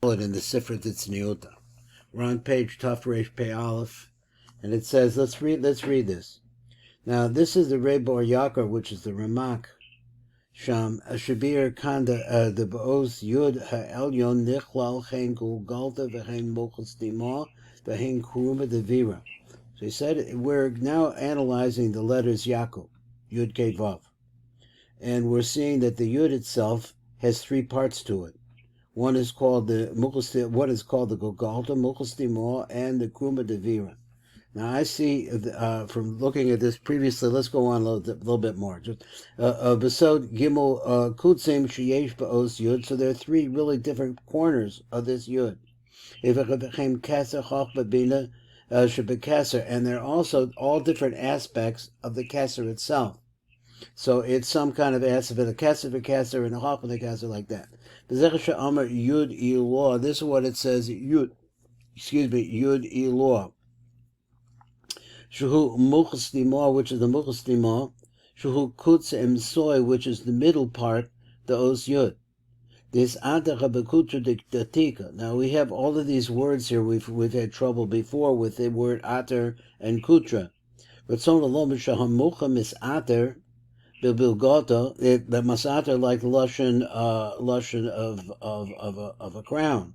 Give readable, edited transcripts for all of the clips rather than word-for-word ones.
in the SIFRA Tzniuta. We're on page Taf Reish Pei Aleph, and it says, let's read this. Now, this is the Reb Or Yaakov, which is the RAMAK. Sham Shabir Kanda the B'oz Yud Ha'elyon Nichlal Chen Gulgalta V'Chen Mochel Stima V'Chen Kruma Devira. So he said, we're now analyzing the letters Yaakov, Yud Kei Vav, and we're seeing that the Yud itself has three parts to it. One is called the Golgalta, Mochel Stima, and the Kruma Devira. Now I see from looking at this previously. Let's go on a little bit more. Just Besod Gimel Kutzim Sheyesh Ba'os Yud. So there are three really different corners of this Yud. And they're also all different aspects of the Keser itself. So it's some kind of aspect of a Keser and a Chach and a Keser like that. Yud Elor. This is what it says. Yud Elor. Shuhu Mochel Stima, which is the Mochel Stima. Shuhu Kutz Emsoy, which is the middle part, the Os Yud. This Ater Habekutra Datika. Now we have all of these words here. We've had trouble before with the word Ater and Kutra. But some of the Lom Shahamucham is Ater Bilbilgota. The Masater like Lashon of a crown.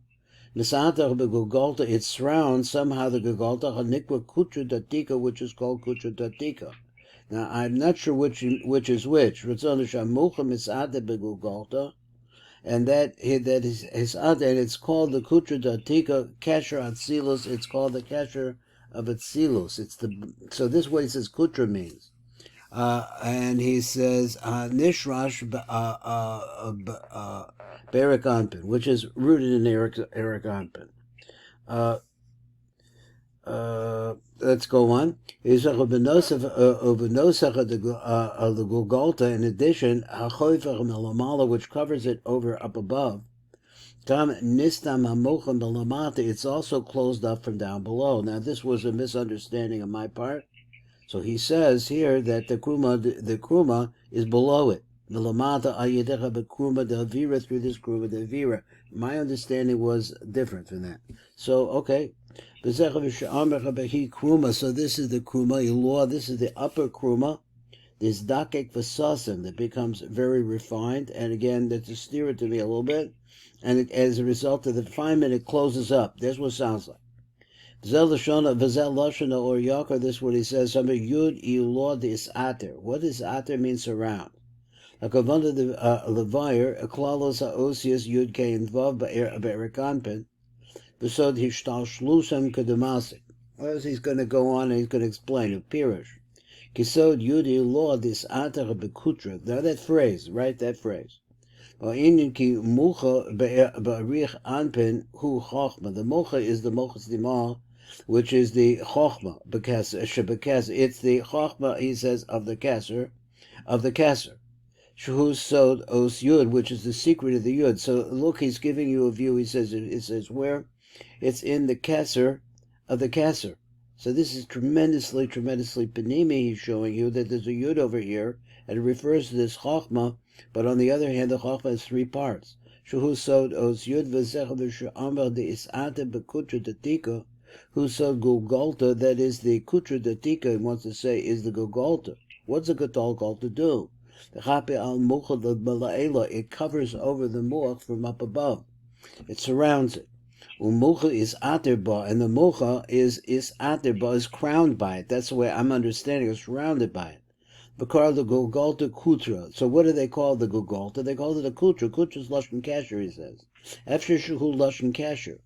Nisata Golgalta, it surrounds somehow the Golgalta Hanikwa Kutra Datika, which is called Kutra Datika. Now I'm not sure which is which. Ritzon Shamucha Misata Begolgalta, and that is Hisata, and it's called the Kutra Datika Kasher Atzilus. It's called the Kasher of Atzilus. So this way it says Kutra means. And he says Nishrash Berik Anpin, which is rooted in Eric Anpin. Let's go on. Of the Golgalta, in addition, Hachoyfer Melamala, which covers it over up above. Tam Nistam Hamocham Melamata, it's also closed up from down below. Now this was a misunderstanding on my part. So he says here that the kruma is below it. Milamata ayedecha bekruma devira, through this kruma devira. My understanding was different from that. So okay, so this is the kruma ilor. This is the upper kruma. This dakek vasasim that becomes very refined, and again, that's to steer it to me a little bit. And as a result of the refinement, it closes up. That's what it sounds like. This is what he says. Yud Ilor dis Ater. What does Ater mean? Surround. Like a vunda the Levire, a klalos haosius Yud K and Vav be'erikanpin. Besod hishtal shlusam kedemasik. Well, he's going to go on and he's going to explain a pirush. Kisod Yud Ilor dis Ater bekutra. Now that phrase, write that phrase. The mocha is the mocha stima, which is the chochma, because it's the chochma, he says, of the keser. Shuhu sod os yud, which is the secret of the yud. So look, he's giving you a view. He says where? It's in the keser of the keser. So this is tremendously panimi. He's showing you that there's a yud over here, and it refers to this chochma. But on the other hand, the chochma has three parts. Shuhu sod os yud v'zech v'she'amar de isate bekutra datika. Who sod Golgalta, that is the kutra datika, he wants to say, is the Golgalta. What's the Golgalta do? The chape al mucha the mala'ela, it covers over the muach from up above. It surrounds it. Umucha is aterba, and the mucha is aterba, is crowned by it. That's the way I'm understanding it, surrounded by it. Bakar the Golgalta Kutra. So what do they call the Golgalta? They call it a Kutra. Kutra is Lashon Kasher, he says. Efshir Shuhu Lashon Kasher.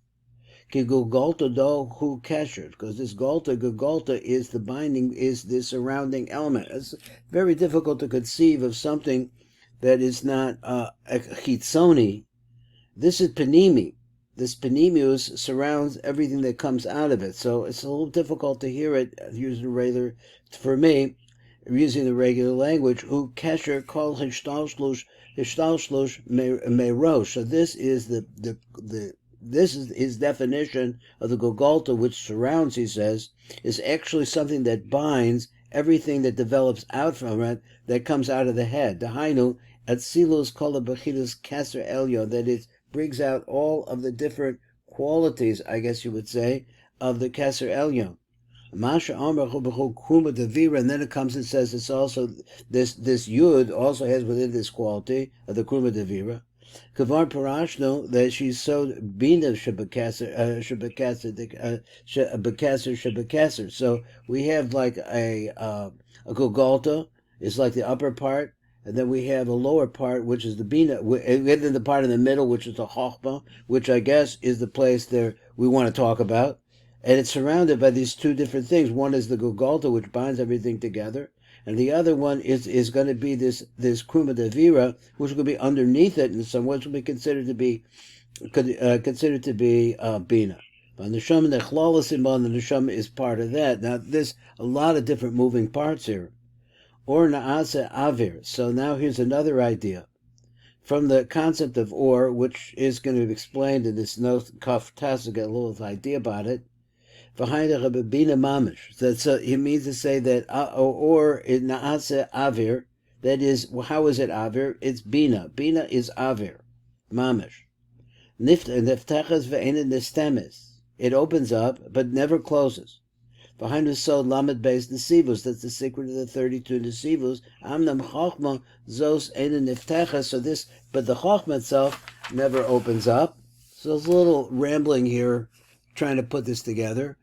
Ki Golgalta do Hu Kasher. Because this Golgalta is the binding, is the surrounding element. It's very difficult to conceive of something that is not a chitzoni. This is panimi. This panimius surrounds everything that comes out of it. So it's a little difficult to hear it using the regular language, who kesher kol hishtalshlush merosh. So this is this is his definition of the Golgalta, which surrounds, he says, is actually something that binds everything that develops out from it, that comes out of the head. The hainu atzilus kol bechidus keser elyon, that is brings out all of the different qualities, I guess you would say, of the Keser Elyon. Masha Amar Kruma Devira, and then it comes and says it's also this Yud also has within this quality of the Kruma Devira. Kavar Parashno that she's so Bina Shabakaser Shabakaser. So we have like a Golgotha is like the upper part, and then we have a lower part, which is the Bina, and then the part in the middle, which is the Chochmah, which I guess is the place there we want to talk about. And it's surrounded by these two different things. One is the Golgotha, which binds everything together, and the other one is going to be this Kruma Devira, which will be underneath it in some ways, will be considered to be Bina. And the Neshama, the Chlala Simon, the Neshama is part of that. Now, there's a lot of different moving parts here. Or Naase Avir. So now here's another idea. From the concept of or, which is going to be explained in this note, Kaf Tas, to get a little idea about it. Bina Mamish. So he means to say that or in Naase Avir, that is, how is it Avir? It's Bina. Bina is Avir. Mamish. Niftachas ve'enet nistemes. It opens up, but never closes. Behind the sod lamed beis nesivus. That's the secret of the 32 nesivus. Amnam chochma zos enet niftachas. So this, but the chochma itself never opens up. So there's a little rambling here, trying to put this together.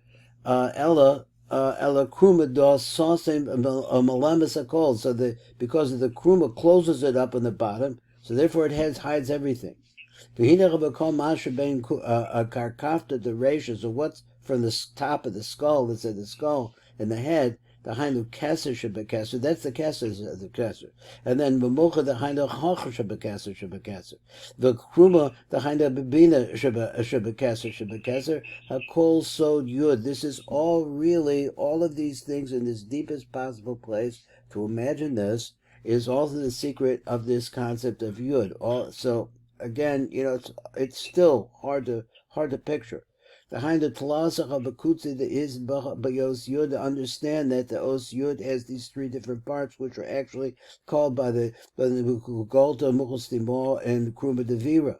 Ella kruma dos sosem malamas akol. So because of the kruma closes it up on the bottom, so therefore it hides everything. Karkafta the ratio. So what's from the top of the skull? That's at the skull and the head. The hind of Keser Shabakaser. That's the Keser of the Keser. And then Mamocha the hind of Choch Shabakaser. The Kruma the hind of Bina Shabakaser. Hakol Sod Yud. This is all really all of these things in this deepest possible place. To imagine this is also the secret of this concept of Yud. So again, it's still hard to picture. Behind the Talasach of Bakutzi, there is Bayos Yud to understand that the Os Yud has these three different parts, which are actually called by the Golta, Mukhostimo, and Kruma Devira.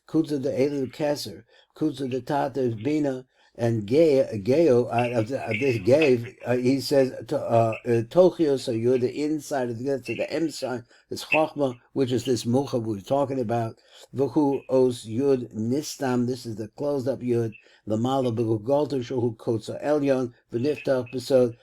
Kutza the Elu Keser, Kutza the Tata Bina, and Geo, of this Gave, he says, Tochios Yud, the inside of the M sign, is Chochma, which is this Mukha we were talking about. V'hu Os Yud Nistam, this is the closed up Yud. Lamala B'Golta Shohu Kotza Elyon V'Niftach B'Sod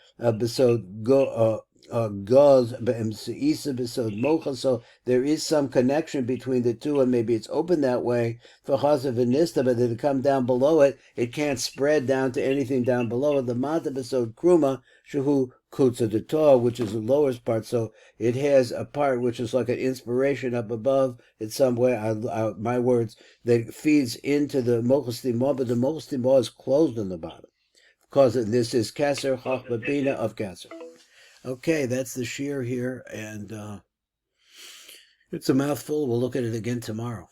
Goz B'Emseisa B'Sod Mocha. So there is some connection between the two, and maybe it's open that way for Chaza V'Nista, but if it come down below it, it can't spread down to anything down below it. The Mata B'Sod Kruma Shohu Kutza the Torah, which is the lowest part, so it has a part which is like an inspiration up above in some way, my words, that feeds into the Mochas Timah, but the Mochas Timah is closed on the bottom, because this is Keser Chachma Bina of Keser. Okay, that's the shear here, and it's a mouthful. We'll look at it again tomorrow.